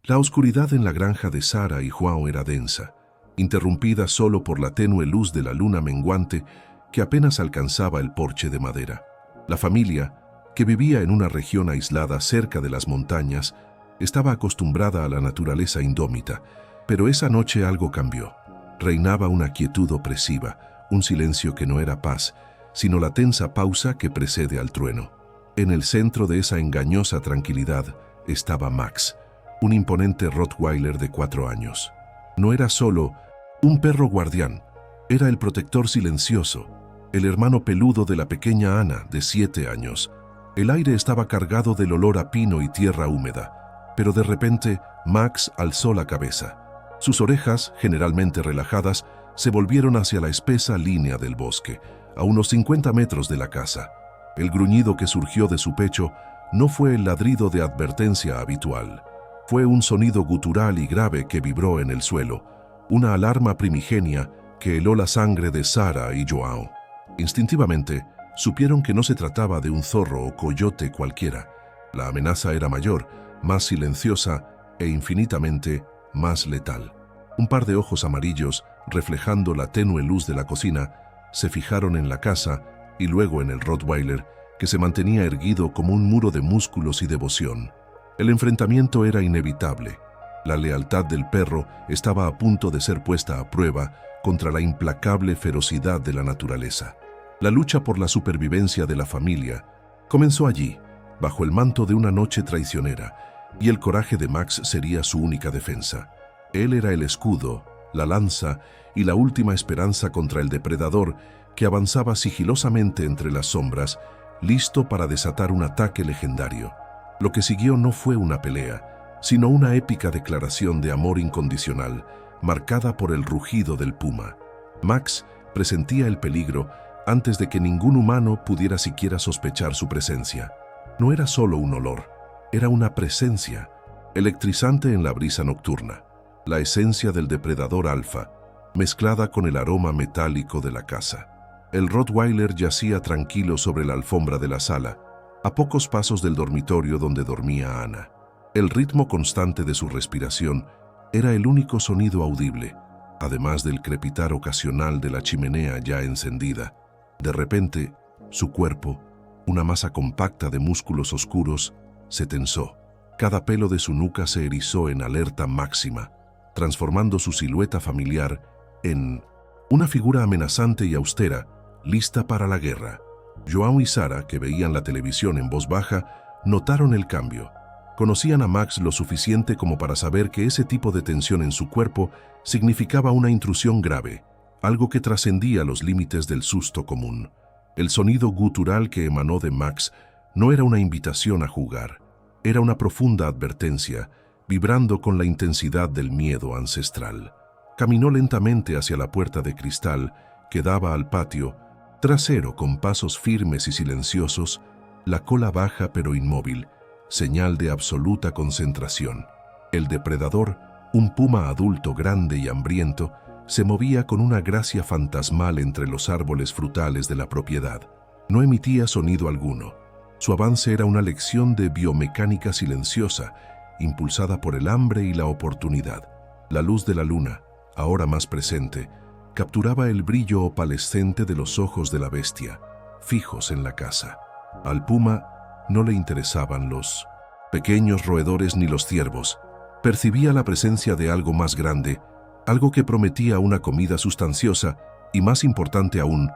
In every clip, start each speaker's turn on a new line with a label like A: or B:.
A: La oscuridad en la granja de Sara y João era densa, interrumpida solo por la tenue luz de la luna menguante que apenas alcanzaba el porche de madera. La familia, que vivía en una región aislada cerca de las montañas, estaba acostumbrada a la naturaleza indómita, pero esa noche algo cambió. Reinaba una quietud opresiva, un silencio que no era paz, sino la tensa pausa que precede al trueno. En el centro de esa engañosa tranquilidad estaba Max, un imponente Rottweiler de 4 años. No era solo un perro guardián, era el protector silencioso, el hermano peludo de la pequeña Ana, de 7 años. El aire estaba cargado del olor a pino y tierra húmeda, pero de repente Max alzó la cabeza. Sus orejas, generalmente relajadas, se volvieron hacia la espesa línea del bosque, a unos 50 metros de la casa. El gruñido que surgió de su pecho no fue el ladrido de advertencia habitual. Fue un sonido gutural y grave que vibró en el suelo, una alarma primigenia que heló la sangre de Sara y João. Instintivamente, supieron que no se trataba de un zorro o coyote cualquiera. La amenaza era mayor, más silenciosa e infinitamente más letal. Un par de ojos amarillos, reflejando la tenue luz de la cocina, se fijaron en la casa y luego en el Rottweiler, que se mantenía erguido como un muro de músculos y devoción. El enfrentamiento era inevitable. La lealtad del perro estaba a punto de ser puesta a prueba contra la implacable ferocidad de la naturaleza. La lucha por la supervivencia de la familia comenzó allí, bajo el manto de una noche traicionera, y el coraje de Max sería su única defensa. Él era el escudo, la lanza y la última esperanza contra el depredador que avanzaba sigilosamente entre las sombras, listo para desatar un ataque legendario. Lo que siguió no fue una pelea, sino una épica declaración de amor incondicional, marcada por el rugido del puma. Max presentía el peligro antes de que ningún humano pudiera siquiera sospechar su presencia. No era solo un olor, era una presencia, electrizante en la brisa nocturna, la esencia del depredador alfa, mezclada con el aroma metálico de la casa. El Rottweiler yacía tranquilo sobre la alfombra de la sala, a pocos pasos del dormitorio donde dormía Ana. El ritmo constante de su respiración era el único sonido audible, además del crepitar ocasional de la chimenea ya encendida. De repente, su cuerpo, una masa compacta de músculos oscuros, se tensó. Cada pelo de su nuca se erizó en alerta máxima, transformando su silueta familiar en una figura amenazante y austera, lista para la guerra. João y Sara, que veían la televisión en voz baja, notaron el cambio. Conocían a Max lo suficiente como para saber que ese tipo de tensión en su cuerpo significaba una intrusión grave, algo que trascendía los límites del susto común. El sonido gutural que emanó de Max no era una invitación a jugar, era una profunda advertencia, vibrando con la intensidad del miedo ancestral. Caminó lentamente hacia la puerta de cristal que daba al patio, trasero con pasos firmes y silenciosos, la cola baja pero inmóvil, señal de absoluta concentración. El depredador, un puma adulto grande y hambriento, se movía con una gracia fantasmal entre los árboles frutales de la propiedad. No emitía sonido alguno. Su avance era una lección de biomecánica silenciosa, impulsada por el hambre y la oportunidad. La luz de la luna, ahora más presente, capturaba el brillo opalescente de los ojos de la bestia, fijos en la casa. Al puma no le interesaban los pequeños roedores ni los ciervos. Percibía la presencia de algo más grande, algo que prometía una comida sustanciosa y, más importante aún,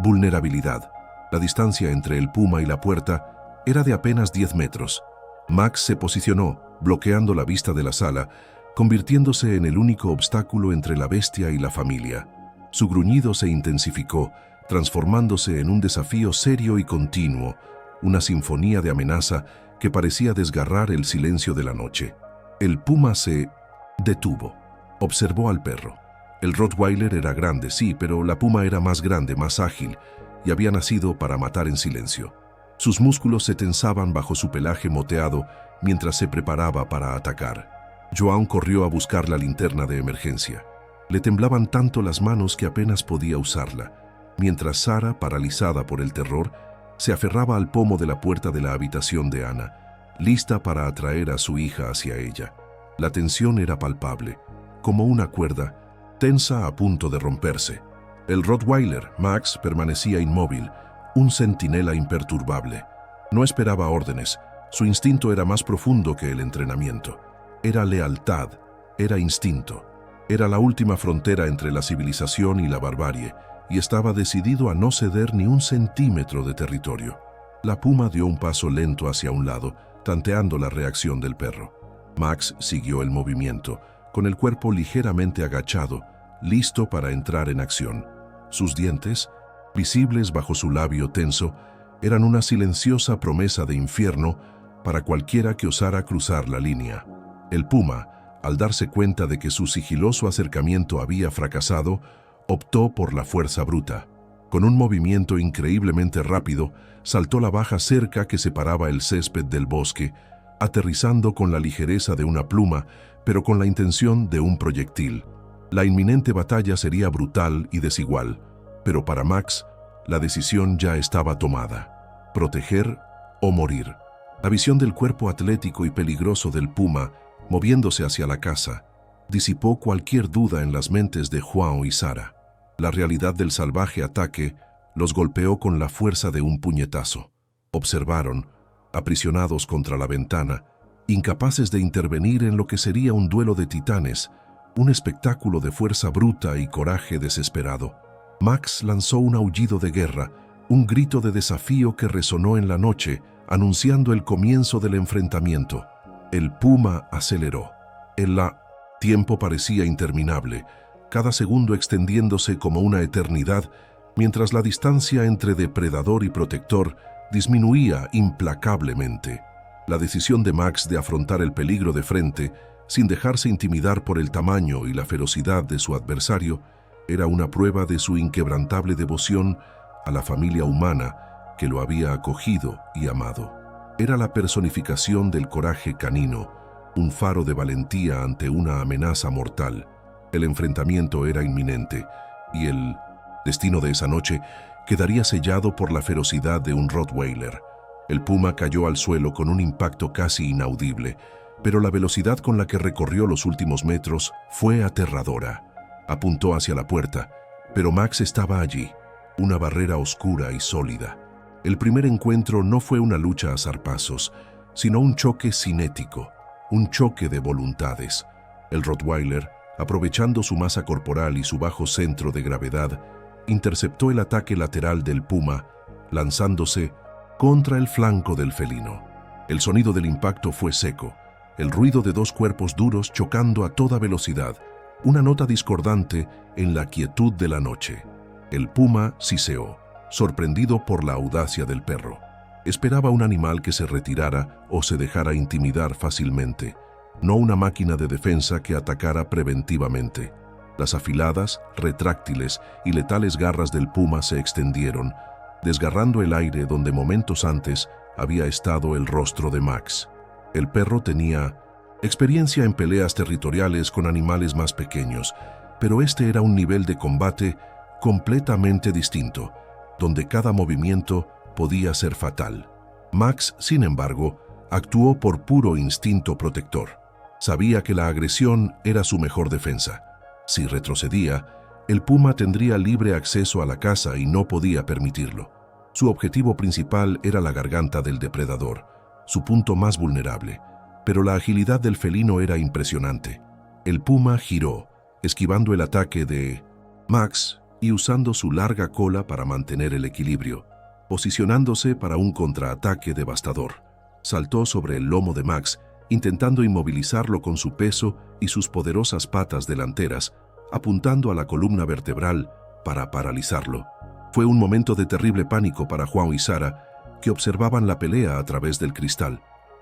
A: vulnerabilidad. La distancia entre el puma y la puerta era de apenas 10 metros. Max se posicionó, bloqueando la vista de la sala, convirtiéndose en el único obstáculo entre la bestia y la familia. Su gruñido se intensificó, transformándose en un desafío serio y continuo, una sinfonía de amenaza que parecía desgarrar el silencio de la noche. El puma se detuvo. Observó al perro. El Rottweiler era grande, sí, pero la puma era más grande, más ágil, y había nacido para matar en silencio. Sus músculos se tensaban bajo su pelaje moteado mientras se preparaba para atacar. João corrió a buscar la linterna de emergencia. Le temblaban tanto las manos que apenas podía usarla, mientras Sara, paralizada por el terror, se aferraba al pomo de la puerta de la habitación de Ana, lista para atraer a su hija hacia ella. La tensión era palpable, como una cuerda, tensa a punto de romperse. El Rottweiler, Max, permanecía inmóvil, un centinela imperturbable. No esperaba órdenes, su instinto era más profundo que el entrenamiento. Era lealtad, era instinto. Era la última frontera entre la civilización y la barbarie, y estaba decidido a no ceder ni un centímetro de territorio. La puma dio un paso lento hacia un lado, tanteando la reacción del perro. Max siguió el movimiento, con el cuerpo ligeramente agachado, listo para entrar en acción. Sus dientes, visibles bajo su labio tenso, eran una silenciosa promesa de infierno para cualquiera que osara cruzar la línea. El puma, al darse cuenta de que su sigiloso acercamiento había fracasado, optó por la fuerza bruta. Con un movimiento increíblemente rápido, saltó la baja cerca que separaba el césped del bosque, aterrizando con la ligereza de una pluma, pero con la intención de un proyectil. La inminente batalla sería brutal y desigual, pero para Max, la decisión ya estaba tomada: proteger o morir. La visión del cuerpo atlético y peligroso del puma, moviéndose hacia la caza, disipó cualquier duda en las mentes de João y Sara. La realidad del salvaje ataque los golpeó con la fuerza de un puñetazo. Observaron, aprisionados contra la ventana, incapaces de intervenir en lo que sería un duelo de titanes, un espectáculo de fuerza bruta y coraje desesperado. Max lanzó un aullido de guerra, un grito de desafío que resonó en la noche, anunciando el comienzo del enfrentamiento. El puma aceleró. El tiempo parecía interminable, cada segundo extendiéndose como una eternidad, mientras la distancia entre depredador y protector disminuía implacablemente. La decisión de Max de afrontar el peligro de frente, sin dejarse intimidar por el tamaño y la ferocidad de su adversario, era una prueba de su inquebrantable devoción a la familia humana que lo había acogido y amado. Era la personificación del coraje canino, un faro de valentía ante una amenaza mortal. El enfrentamiento era inminente, y el destino de esa noche quedaría sellado por la ferocidad de un Rottweiler. El puma cayó al suelo con un impacto casi inaudible, pero la velocidad con la que recorrió los últimos metros fue aterradora. Apuntó hacia la puerta, pero Max estaba allí, una barrera oscura y sólida. El primer encuentro no fue una lucha a zarpazos, sino un choque cinético, un choque de voluntades. El Rottweiler, aprovechando su masa corporal y su bajo centro de gravedad, interceptó el ataque lateral del puma, lanzándose contra el flanco del felino. El sonido del impacto fue seco, el ruido de dos cuerpos duros chocando a toda velocidad, una nota discordante en la quietud de la noche. El puma siseó, sorprendido por la audacia del perro. Esperaba un animal que se retirara o se dejara intimidar fácilmente, no una máquina de defensa que atacara preventivamente. Las afiladas, retráctiles y letales garras del puma se extendieron, desgarrando el aire donde momentos antes había estado el rostro de Max. El perro tenía experiencia en peleas territoriales con animales más pequeños, pero este era un nivel de combate completamente distinto, donde cada movimiento podía ser fatal. Max, sin embargo, actuó por puro instinto protector. Sabía que la agresión era su mejor defensa. Si retrocedía, el puma tendría libre acceso a la caza y no podía permitirlo. Su objetivo principal era la garganta del depredador, su punto más vulnerable, pero la agilidad del felino era impresionante. El puma giró, esquivando el ataque de Max y usando su larga cola para mantener el equilibrio, posicionándose para un contraataque devastador. Saltó sobre el lomo de Max, intentando inmovilizarlo con su peso y sus poderosas patas delanteras, apuntando a la columna vertebral para paralizarlo. Fue un momento de terrible pánico para João y Sara, que observaban la pelea a través del cristal.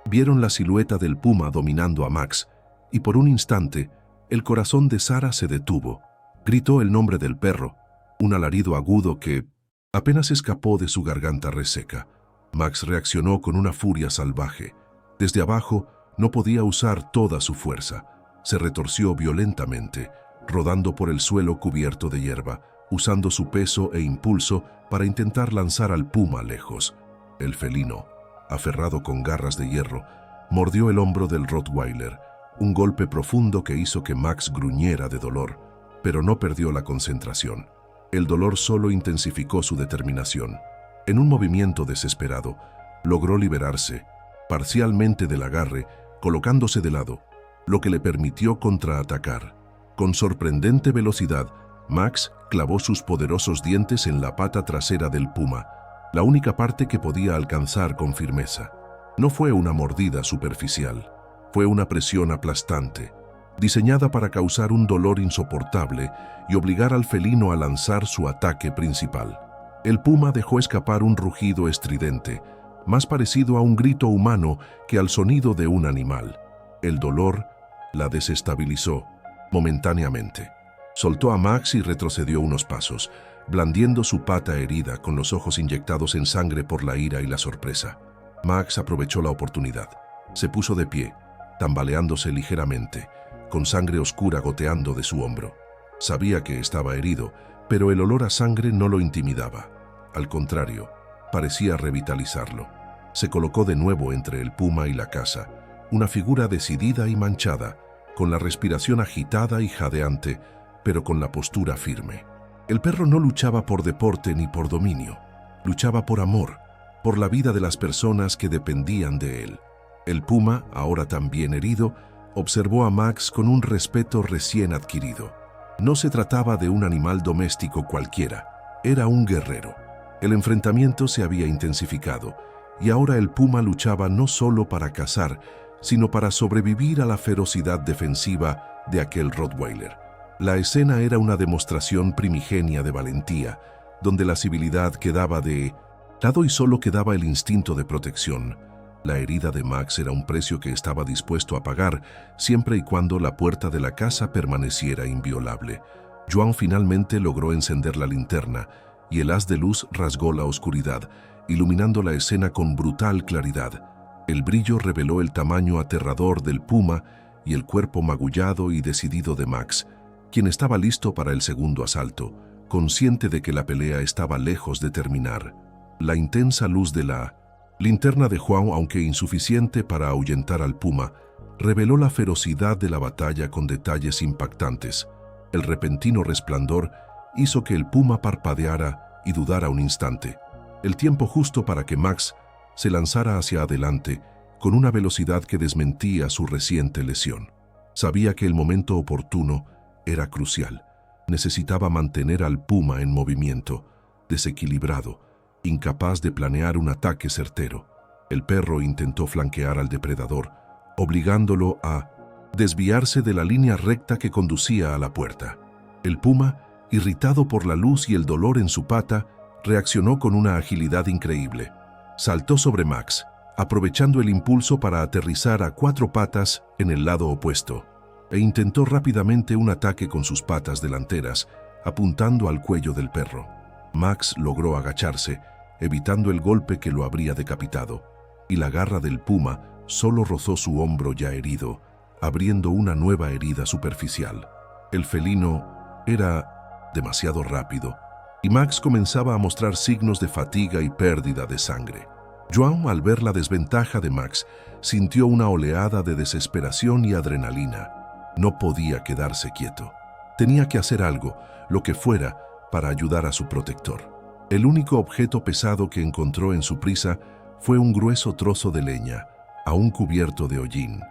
A: Vieron la silueta del puma dominando a Max, y por un instante, el corazón de Sara se detuvo. Gritó el nombre del perro, un alarido agudo que apenas escapó de su garganta reseca. Max reaccionó con una furia salvaje. Desde abajo, no podía usar toda su fuerza. Se retorció violentamente, rodando por el suelo cubierto de hierba, usando su peso e impulso para intentar lanzar al puma lejos. El felino, aferrado con garras de hierro, mordió el hombro del Rottweiler, un golpe profundo que hizo que Max gruñera de dolor, pero no perdió la concentración. El dolor solo intensificó su determinación. En un movimiento desesperado, logró liberarse parcialmente del agarre, colocándose de lado, lo que le permitió contraatacar. Con sorprendente velocidad, Max clavó sus poderosos dientes en la pata trasera del puma, la única parte que podía alcanzar con firmeza. No fue una mordida superficial, fue una presión aplastante, diseñada para causar un dolor insoportable y obligar al felino a lanzar su ataque principal. El puma dejó escapar un rugido estridente, más parecido a un grito humano que al sonido de un animal. El dolor la desestabilizó momentáneamente. Soltó a Max y retrocedió unos pasos, blandiendo su pata herida con los ojos inyectados en sangre por la ira y la sorpresa. Max aprovechó la oportunidad. Se puso de pie, tambaleándose ligeramente, con sangre oscura goteando de su hombro. Sabía que estaba herido, pero el olor a sangre no lo intimidaba. Al contrario, parecía revitalizarlo. Se colocó de nuevo entre el puma y la casa, una figura decidida y manchada, con la respiración agitada y jadeante, pero con la postura firme. El perro no luchaba por deporte ni por dominio, luchaba por amor, por la vida de las personas que dependían de él. El puma, ahora también herido, observó a Max con un respeto recién adquirido. No se trataba de un animal doméstico cualquiera, era un guerrero. El enfrentamiento se había intensificado, y ahora el puma luchaba no solo para cazar, sino para sobrevivir a la ferocidad defensiva de aquel Rottweiler. La escena era una demostración primigenia de valentía, donde la civilidad quedaba de lado y solo quedaba el instinto de protección. La herida de Max era un precio que estaba dispuesto a pagar, siempre y cuando la puerta de la casa permaneciera inviolable. Joan finalmente logró encender la linterna, y el haz de luz rasgó la oscuridad, iluminando la escena con brutal claridad. El brillo reveló el tamaño aterrador del puma y el cuerpo magullado y decidido de Max, quien estaba listo para el segundo asalto, consciente de que la pelea estaba lejos de terminar. La intensa luz de la linterna de Joan, aunque insuficiente para ahuyentar al puma, reveló la ferocidad de la batalla con detalles impactantes. El repentino resplandor hizo que el puma parpadeara y dudara un instante, el tiempo justo para que Max se lanzara hacia adelante con una velocidad que desmentía su reciente lesión. Sabía que el momento oportuno era crucial. Necesitaba mantener al puma en movimiento, desequilibrado, incapaz de planear un ataque certero. El perro intentó flanquear al depredador, obligándolo a desviarse de la línea recta que conducía a la puerta. El puma, irritado por la luz y el dolor en su pata, reaccionó con una agilidad increíble. Saltó sobre Max, aprovechando el impulso para aterrizar a 4 patas en el lado opuesto, e intentó rápidamente un ataque con sus patas delanteras, apuntando al cuello del perro. Max logró agacharse, evitando el golpe que lo habría decapitado, y la garra del puma solo rozó su hombro ya herido, abriendo una nueva herida superficial. El felino era demasiado rápido, y Max comenzaba a mostrar signos de fatiga y pérdida de sangre. Joan, al ver la desventaja de Max, sintió una oleada de desesperación y adrenalina. No podía quedarse quieto. Tenía que hacer algo, lo que fuera, para ayudar a su protector. El único objeto pesado que encontró en su prisa fue un grueso trozo de leña, aún cubierto de hollín.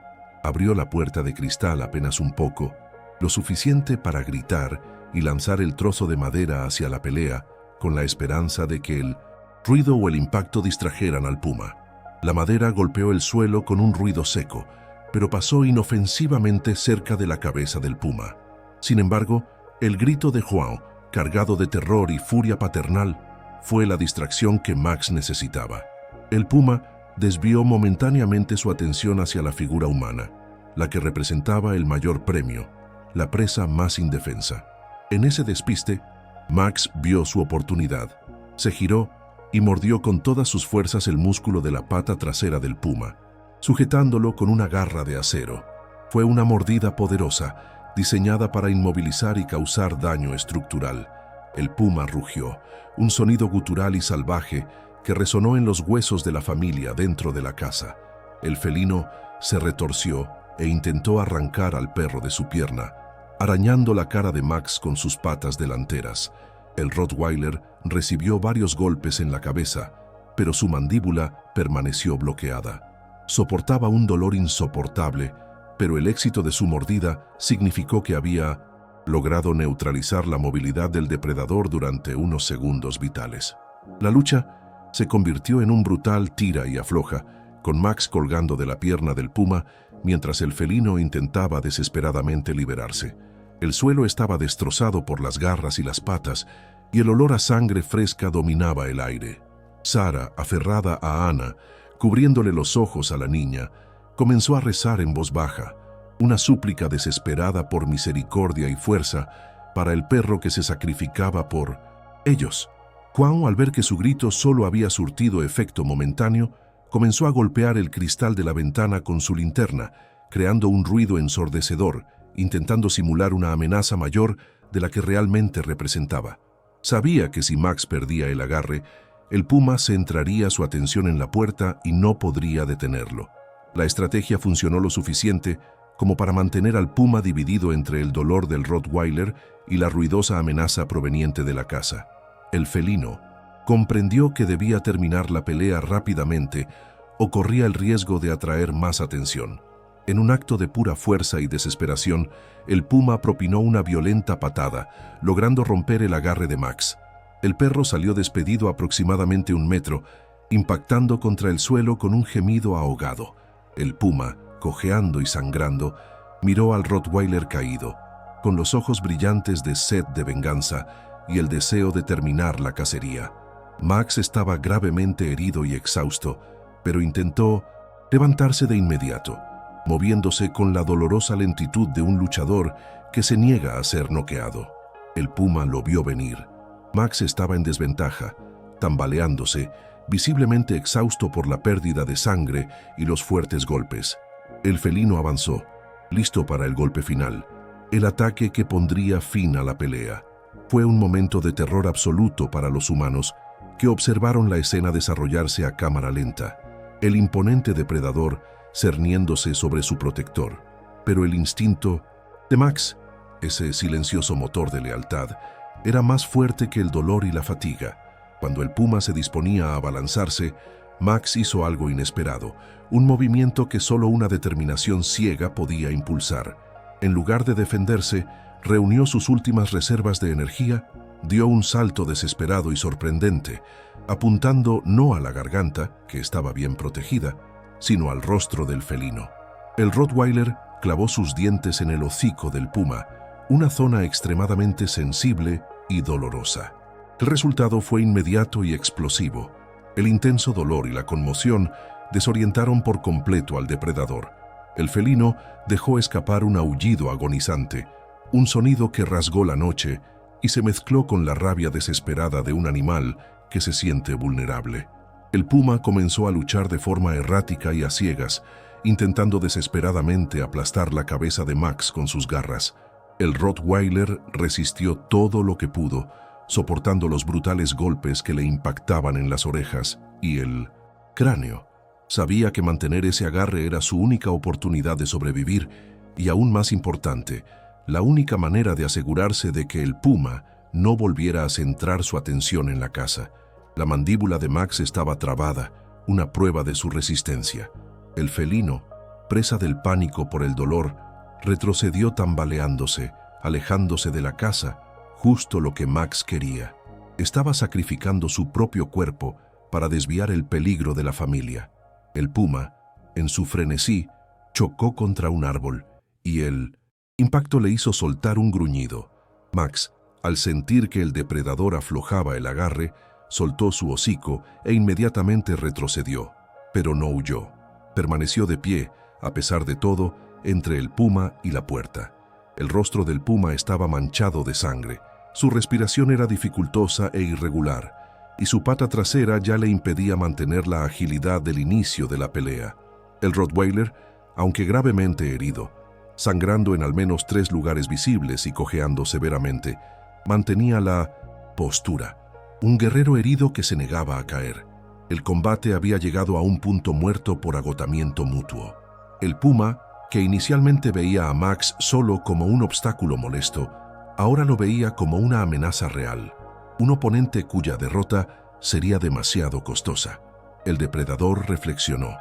A: Abrió la puerta de cristal apenas un poco, lo suficiente para gritar y lanzar el trozo de madera hacia la pelea, con la esperanza de que el ruido o el impacto distrajeran al puma. La madera golpeó el suelo con un ruido seco, pero pasó inofensivamente cerca de la cabeza del puma. Sin embargo, el grito de Joan, cargado de terror y furia paternal, fue la distracción que Max necesitaba. El puma desvió momentáneamente su atención hacia la figura humana, la que representaba el mayor premio, la presa más indefensa. En ese despiste, Max vio su oportunidad. Se giró y mordió con todas sus fuerzas el músculo de la pata trasera del puma, sujetándolo con una garra de acero. Fue una mordida poderosa, diseñada para inmovilizar y causar daño estructural. El puma rugió, un sonido gutural y salvaje que resonó en los huesos de la familia dentro de la casa. El felino se retorció e intentó arrancar al perro de su pierna, arañando la cara de Max con sus patas delanteras. El Rottweiler recibió varios golpes en la cabeza, pero su mandíbula permaneció bloqueada. Soportaba un dolor insoportable, pero el éxito de su mordida significó que había logrado neutralizar la movilidad del depredador durante unos segundos vitales. La lucha se convirtió en un brutal tira y afloja, con Max colgando de la pierna del puma mientras el felino intentaba desesperadamente liberarse. El suelo estaba destrozado por las garras y las patas, y el olor a sangre fresca dominaba el aire. Sarah, aferrada a Anna, cubriéndole los ojos a la niña, comenzó a rezar en voz baja, una súplica desesperada por misericordia y fuerza para el perro que se sacrificaba por ellos. Juan, al ver que su grito solo había surtido efecto momentáneo, comenzó a golpear el cristal de la ventana con su linterna, creando un ruido ensordecedor, intentando simular una amenaza mayor de la que realmente representaba. Sabía que si Max perdía el agarre, el puma centraría su atención en la puerta y no podría detenerlo. La estrategia funcionó lo suficiente como para mantener al puma dividido entre el dolor del Rottweiler y la ruidosa amenaza proveniente de la casa. El felino comprendió que debía terminar la pelea rápidamente o corría el riesgo de atraer más atención. En un acto de pura fuerza y desesperación, el puma propinó una violenta patada, logrando romper el agarre de Max. El perro salió despedido aproximadamente 1 metro, impactando contra el suelo con un gemido ahogado. El puma, cojeando y sangrando, miró al Rottweiler caído, con los ojos brillantes de sed de venganza y el deseo de terminar la cacería. Max estaba gravemente herido y exhausto, pero intentó levantarse de inmediato, moviéndose con la dolorosa lentitud de un luchador que se niega a ser noqueado. El puma lo vio venir. Max estaba en desventaja, tambaleándose, visiblemente exhausto por la pérdida de sangre y los fuertes golpes. El felino avanzó, listo para el golpe final, el ataque que pondría fin a la pelea. Fue un momento de terror absoluto para los humanos, que observaron la escena desarrollarse a cámara lenta. El imponente depredador cerniéndose sobre su protector. Pero el instinto de Max, ese silencioso motor de lealtad, era más fuerte que el dolor y la fatiga. Cuando el puma se disponía a abalanzarse, Max hizo algo inesperado, un movimiento que solo una determinación ciega podía impulsar. En lugar de defenderse, reunió sus últimas reservas de energía, dio un salto desesperado y sorprendente, apuntando no a la garganta, que estaba bien protegida, sino al rostro del felino. El Rottweiler clavó sus dientes en el hocico del puma, una zona extremadamente sensible y dolorosa. El resultado fue inmediato y explosivo. El intenso dolor y la conmoción desorientaron por completo al depredador. El felino dejó escapar un aullido agonizante, un sonido que rasgó la noche y se mezcló con la rabia desesperada de un animal que se siente vulnerable. El puma comenzó a luchar de forma errática y a ciegas, intentando desesperadamente aplastar la cabeza de Max con sus garras. El Rottweiler resistió todo lo que pudo, soportando los brutales golpes que le impactaban en las orejas y el cráneo. Sabía que mantener ese agarre era su única oportunidad de sobrevivir y, aún más importante, la única manera de asegurarse de que el puma no volviera a centrar su atención en la caza. La mandíbula de Max estaba trabada, una prueba de su resistencia. El felino, presa del pánico por el dolor, retrocedió tambaleándose, alejándose de la caza, justo lo que Max quería. Estaba sacrificando su propio cuerpo para desviar el peligro de la familia. El puma, en su frenesí, chocó contra un árbol y el impacto le hizo soltar un gruñido. Max, al sentir que el depredador aflojaba el agarre, soltó su hocico e inmediatamente retrocedió, pero no huyó. Permaneció de pie, a pesar de todo, entre el puma y la puerta. El rostro del puma estaba manchado de sangre, su respiración era dificultosa e irregular, y su pata trasera ya le impedía mantener la agilidad del inicio de la pelea. El Rottweiler, aunque gravemente herido, sangrando en al menos 3 lugares visibles y cojeando severamente, mantenía la postura. Un guerrero herido que se negaba a caer. El combate había llegado a un punto muerto por agotamiento mutuo. El puma, que inicialmente veía a Max solo como un obstáculo molesto, ahora lo veía como una amenaza real, un oponente cuya derrota sería demasiado costosa. El depredador reflexionó.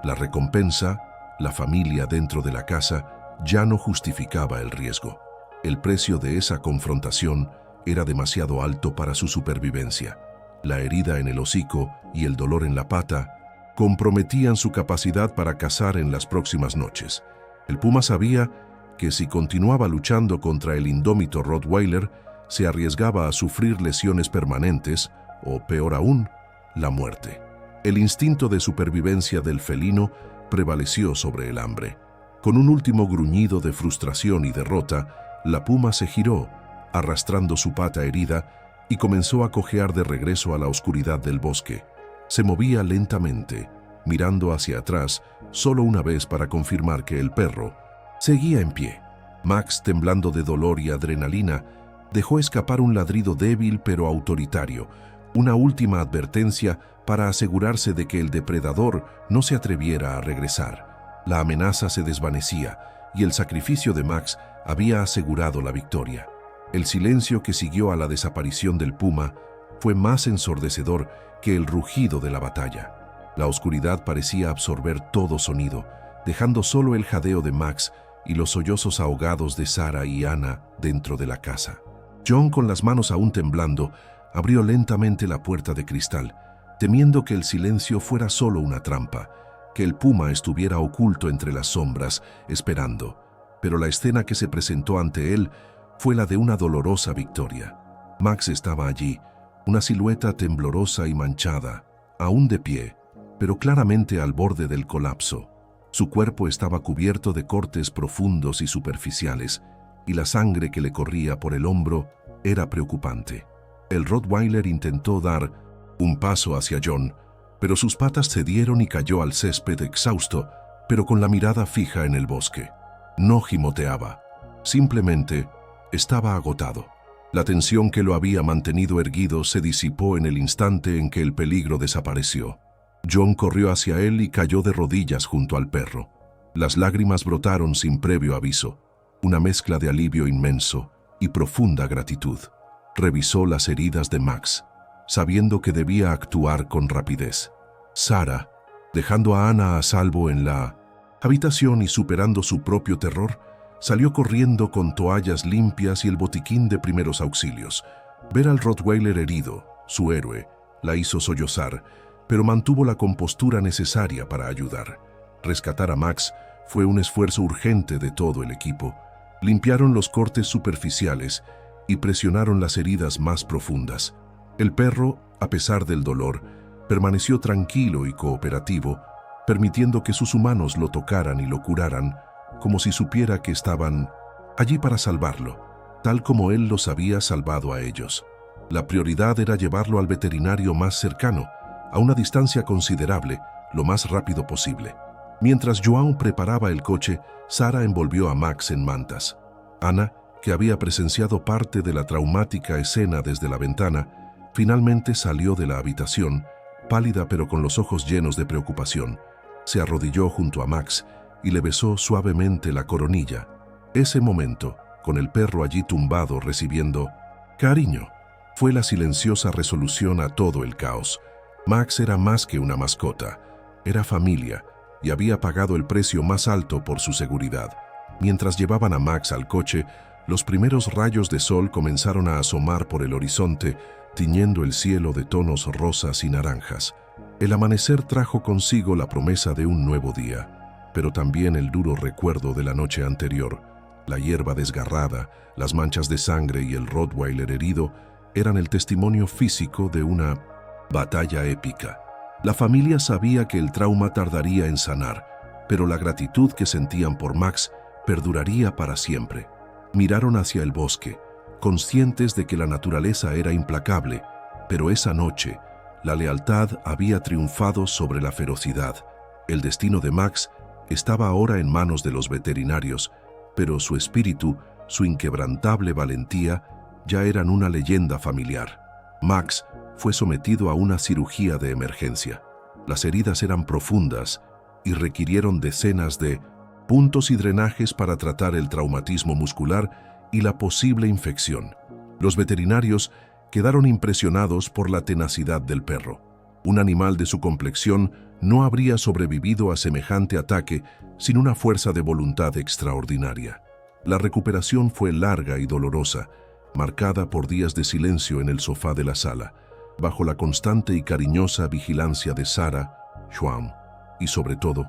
A: La recompensa, la familia dentro de la casa, ya no justificaba el riesgo. El precio de esa confrontación era demasiado alto para su supervivencia. La herida en el hocico y el dolor en la pata comprometían su capacidad para cazar en las próximas noches. El puma sabía que si continuaba luchando contra el indómito Rottweiler, se arriesgaba a sufrir lesiones permanentes o, peor aún, la muerte. El instinto de supervivencia del felino prevaleció sobre el hambre. Con un último gruñido de frustración y derrota, la puma se giró, arrastrando su pata herida, y comenzó a cojear de regreso a la oscuridad del bosque. Se movía lentamente, mirando hacia atrás solo una vez para confirmar que el perro seguía en pie. Max, temblando de dolor y adrenalina, dejó escapar un ladrido débil pero autoritario, una última advertencia para asegurarse de que el depredador no se atreviera a regresar. La amenaza se desvanecía y el sacrificio de Max había asegurado la victoria. El silencio que siguió a la desaparición del puma fue más ensordecedor que el rugido de la batalla. La oscuridad parecía absorber todo sonido, dejando solo el jadeo de Max y los sollozos ahogados de Sarah y Anna dentro de la casa. John, con las manos aún temblando, abrió lentamente la puerta de cristal, temiendo que el silencio fuera solo una trampa, que el puma estuviera oculto entre las sombras, esperando. Pero la escena que se presentó ante él fue la de una dolorosa victoria. Max estaba allí, una silueta temblorosa y manchada, aún de pie, pero claramente al borde del colapso. Su cuerpo estaba cubierto de cortes profundos y superficiales, y la sangre que le corría por el hombro era preocupante. El Rottweiler intentó dar un paso hacia John, pero sus patas cedieron y cayó al césped exhausto, pero con la mirada fija en el bosque. No gimoteaba, simplemente estaba agotado. La tensión que lo había mantenido erguido se disipó en el instante en que el peligro desapareció. John corrió hacia él y cayó de rodillas junto al perro. Las lágrimas brotaron sin previo aviso, una mezcla de alivio inmenso y profunda gratitud. Revisó las heridas de Max, sabiendo que debía actuar con rapidez. Sarah, dejando a Anna a salvo en la habitación y superando su propio terror, salió corriendo con toallas limpias y el botiquín de primeros auxilios. Ver al Rottweiler herido, su héroe, la hizo sollozar, pero mantuvo la compostura necesaria para ayudar. Rescatar a Max fue un esfuerzo urgente de todo el equipo. Limpiaron los cortes superficiales y presionaron las heridas más profundas. El perro, a pesar del dolor, permaneció tranquilo y cooperativo, permitiendo que sus humanos lo tocaran y lo curaran, como si supiera que estaban allí para salvarlo, tal como él los había salvado a ellos. La prioridad era llevarlo al veterinario más cercano, a una distancia considerable, lo más rápido posible. Mientras João preparaba el coche, Sarah envolvió a Max en mantas. Anna, que había presenciado parte de la traumática escena desde la ventana, finalmente salió de la habitación, pálida pero con los ojos llenos de preocupación. Se arrodilló junto a Max y le besó suavemente la coronilla. Ese momento, con el perro allí tumbado recibiendo cariño, fue la silenciosa resolución a todo el caos. Max era más que una mascota, era familia y había pagado el precio más alto por su seguridad. Mientras llevaban a Max al coche, los primeros rayos de sol comenzaron a asomar por el horizonte, tiñendo el cielo de tonos rosas y naranjas. El amanecer trajo consigo la promesa de un nuevo día, pero también el duro recuerdo de la noche anterior. La hierba desgarrada, las manchas de sangre y el Rottweiler herido eran el testimonio físico de una batalla épica. La familia sabía que el trauma tardaría en sanar, pero la gratitud que sentían por Max perduraría para siempre. Miraron hacia el bosque, conscientes de que la naturaleza era implacable, pero esa noche la lealtad había triunfado sobre la ferocidad. El destino de Max estaba ahora en manos de los veterinarios, pero su espíritu, su inquebrantable valentía, ya eran una leyenda familiar. Max fue sometido a una cirugía de emergencia. Las heridas eran profundas y requirieron decenas de puntos y drenajes para tratar el traumatismo muscular y la posible infección. Los veterinarios quedaron impresionados por la tenacidad del perro. Un animal de su complexión no habría sobrevivido a semejante ataque sin una fuerza de voluntad extraordinaria. La recuperación fue larga y dolorosa, marcada por días de silencio en el sofá de la sala, bajo la constante y cariñosa vigilancia de Sara, Joan y, sobre todo,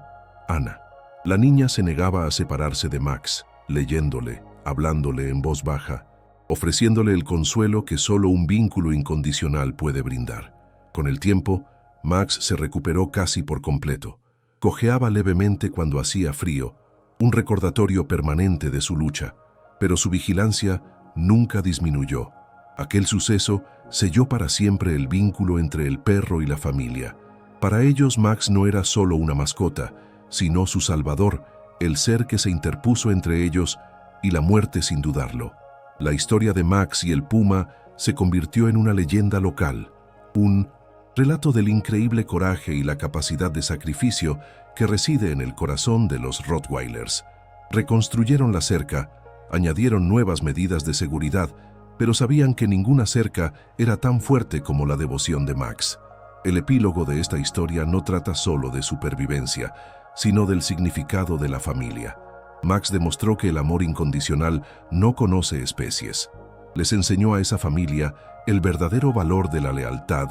A: Ana. La niña se negaba a separarse de Max, leyéndole, hablándole en voz baja, ofreciéndole el consuelo que solo un vínculo incondicional puede brindar. Con el tiempo, Max se recuperó casi por completo. Cojeaba levemente cuando hacía frío, un recordatorio permanente de su lucha, pero su vigilancia nunca disminuyó. Aquel suceso selló para siempre el vínculo entre el perro y la familia. Para ellos, Max no era solo una mascota, sino su salvador, el ser que se interpuso entre ellos y la muerte sin dudarlo. La historia de Max y el puma se convirtió en una leyenda local, un relato del increíble coraje y la capacidad de sacrificio que reside en el corazón de los Rottweilers. Reconstruyeron la cerca, añadieron nuevas medidas de seguridad, pero sabían que ninguna cerca era tan fuerte como la devoción de Max. El epílogo de esta historia no trata solo de supervivencia, sino del significado de la familia. Max demostró que el amor incondicional no conoce especies. Les enseñó a esa familia el verdadero valor de la lealtad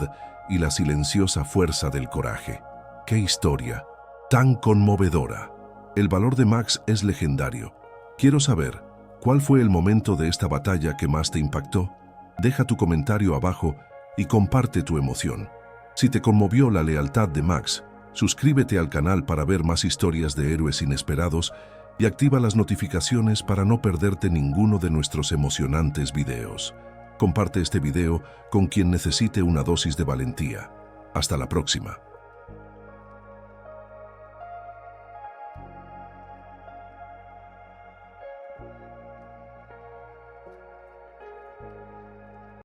A: y la silenciosa fuerza del coraje. ¡Qué historia tan conmovedora! El valor de Max es legendario. Quiero saber, ¿cuál fue el momento de esta batalla que más te impactó? Deja tu comentario abajo y comparte tu emoción. Si te conmovió la lealtad de Max, suscríbete al canal para ver más historias de héroes inesperados y activa las notificaciones para no perderte ninguno de nuestros emocionantes videos. Comparte este video con quien necesite una dosis de valentía. Hasta la próxima.